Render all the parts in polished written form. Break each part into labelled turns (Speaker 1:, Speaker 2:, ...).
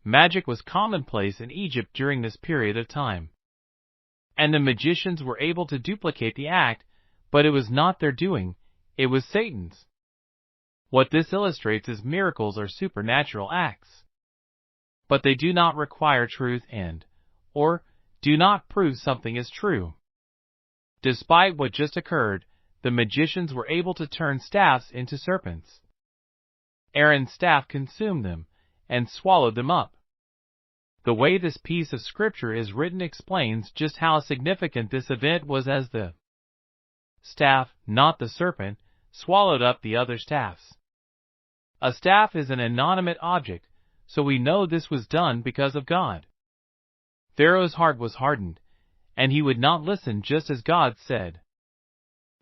Speaker 1: Magic was commonplace in Egypt during this period of time, and the magicians were able to duplicate the act, but it was not their doing, it was Satan's. What this illustrates is miracles are supernatural acts, but they do not require truth or do not prove something is true. Despite what just occurred, the magicians were able to turn staffs into serpents. Aaron's staff consumed them and swallowed them up. The way this piece of scripture is written explains just how significant this event was, as the staff, not the serpent, swallowed up the other staffs. A staff is an inanimate object, so we know this was done because of God. Pharaoh's heart was hardened, and he would not listen, just as God said.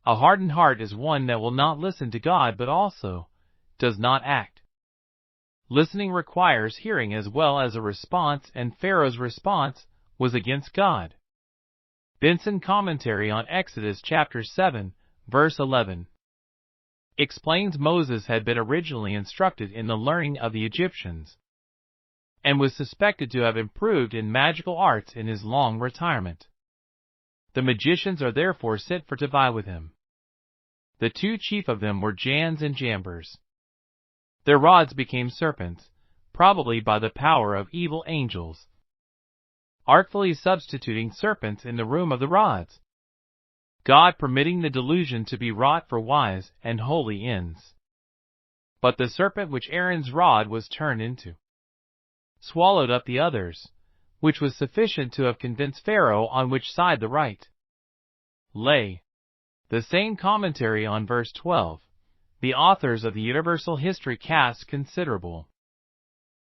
Speaker 1: A hardened heart is one that will not listen to God but also does not act. Listening requires hearing as well as a response, and Pharaoh's response was against God. Benson Commentary on Exodus chapter 7, verse 11, explains Moses had been originally instructed in the learning of the Egyptians, and was suspected to have improved in magical arts in his long retirement. The magicians are therefore sent for to vie with him. The two chief of them were Jans and Jambres. Their rods became serpents, probably by the power of evil angels, artfully substituting serpents in the room of the rods, God permitting the delusion to be wrought for wise and holy ends. But the serpent which Aaron's rod was turned into swallowed up the others, which was sufficient to have convinced Pharaoh on which side the right lay. The same commentary on verse 12, the authors of the Universal History cast considerable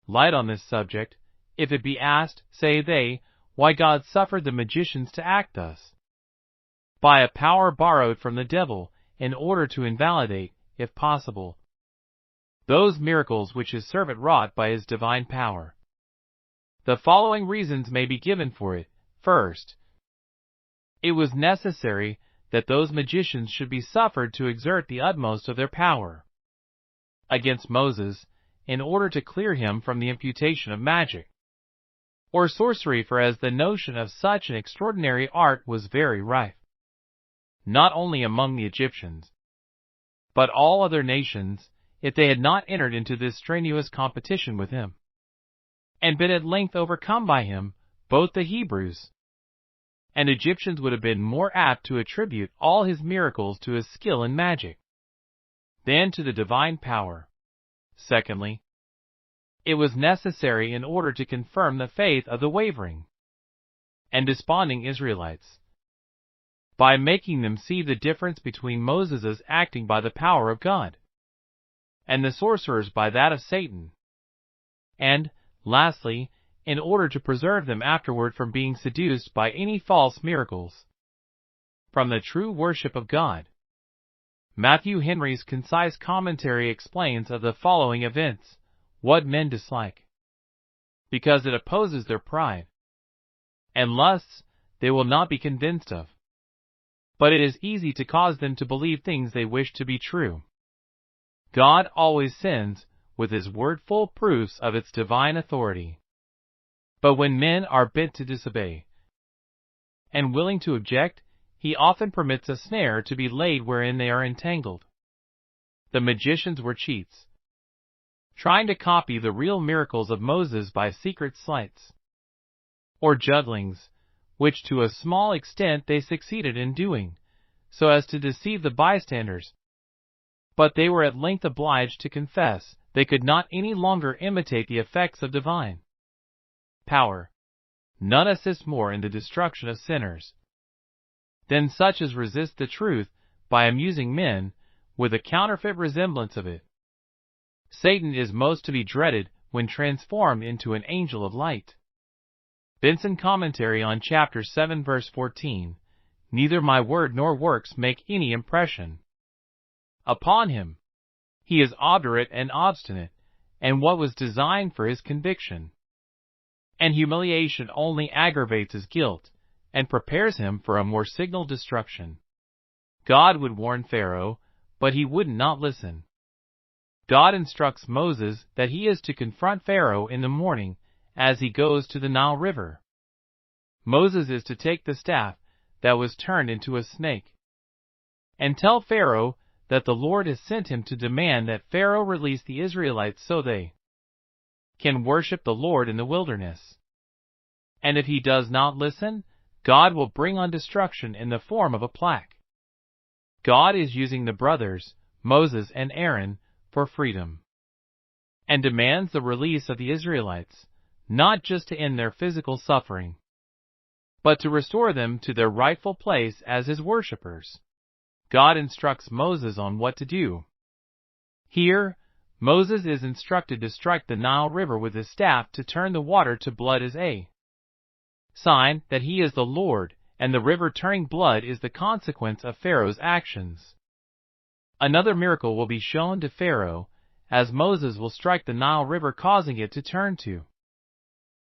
Speaker 1: light on this subject. If it be asked, say they, why God suffered the magicians to act thus? By a power borrowed from the devil, in order to invalidate, if possible, those miracles which his servant wrought by his divine power. The following reasons may be given for it. First, it was necessary that those magicians should be suffered to exert the utmost of their power against Moses, in order to clear him from the imputation of magic or sorcery, for as the notion of such an extraordinary art was very rife, not only among the Egyptians, but all other nations, if they had not entered into this strenuous competition with him, and been at length overcome by him, both the Hebrews and Egyptians would have been more apt to attribute all his miracles to his skill in magic than to the divine power. Secondly, it was necessary in order to confirm the faith of the wavering and desponding Israelites, by making them see the difference between Moses' acting by the power of God and the sorcerers by that of Satan, and, lastly, in order to preserve them afterward from being seduced by any false miracles from the true worship of God. Matthew Henry's concise commentary explains of the following events what men dislike, because it opposes their pride and lusts they will not be convinced of, but it is easy to cause them to believe things they wish to be true. God always sends with his word full proofs of its divine authority. But when men are bent to disobey and willing to object, he often permits a snare to be laid wherein they are entangled. The magicians were cheats, trying to copy the real miracles of Moses by secret sleights or jugglings, which to a small extent they succeeded in doing, so as to deceive the bystanders. But they were at length obliged to confess they could not any longer imitate the effects of divine power. None assists more in the destruction of sinners than such as resist the truth by amusing men with a counterfeit resemblance of it. Satan is most to be dreaded when transformed into an angel of light. Benson Commentary on chapter 7 verse 14, neither my word nor works make any impression upon him. He is obdurate and obstinate, and what was designed for his conviction and humiliation only aggravates his guilt, and prepares him for a more signal destruction. God would warn Pharaoh, but he would not listen. God instructs Moses that he is to confront Pharaoh in the morning, as he goes to the Nile River. Moses is to take the staff that was turned into a snake and tell Pharaoh that the Lord has sent him to demand that Pharaoh release the Israelites so they can worship the Lord in the wilderness. And if he does not listen, God will bring on destruction in the form of a plague. God is using the brothers, Moses and Aaron, for freedom, and demands the release of the Israelites, not just to end their physical suffering, but to restore them to their rightful place as his worshippers. God instructs Moses on what to do. Here, Moses is instructed to strike the Nile River with his staff to turn the water to blood as a sign that he is the Lord, and the river turning blood is the consequence of Pharaoh's actions. Another miracle will be shown to Pharaoh, as Moses will strike the Nile River, causing it to turn to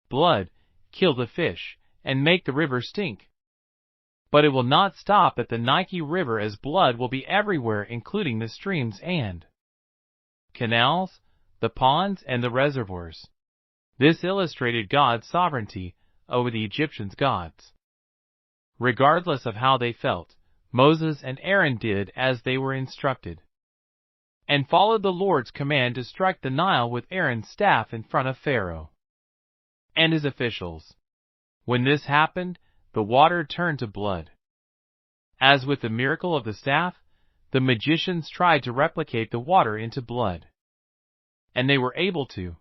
Speaker 1: blood, kill the fish, and make the river stink. But it will not stop at the Nile River, as blood will be everywhere, including the streams and canals, the ponds, and the reservoirs. This illustrated God's sovereignty over the Egyptians' gods. Regardless of how they felt, Moses and Aaron did as they were instructed, and followed the Lord's command to strike the Nile with Aaron's staff in front of Pharaoh and his officials. When this happened, the water turned to blood. As with the miracle of the staff, the magicians tried to replicate the water into blood, and they were able to.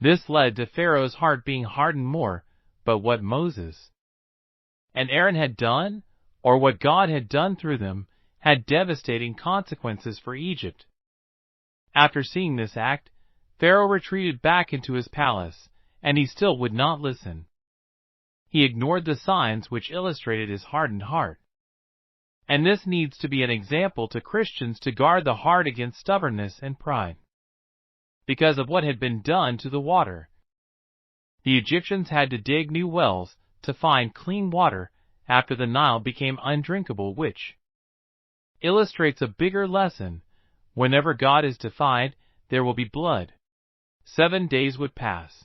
Speaker 1: This led to Pharaoh's heart being hardened more, but what Moses and Aaron had done, or what God had done through them, had devastating consequences for Egypt. After seeing this act, Pharaoh retreated back into his palace, and he still would not listen. He ignored the signs which illustrated his hardened heart. And this needs to be an example to Christians to guard the heart against stubbornness and pride. Because of what had been done to the water, the Egyptians had to dig new wells to find clean water after the Nile became undrinkable, which illustrates a bigger lesson. Whenever God is defied, there will be blood. 7 days would pass,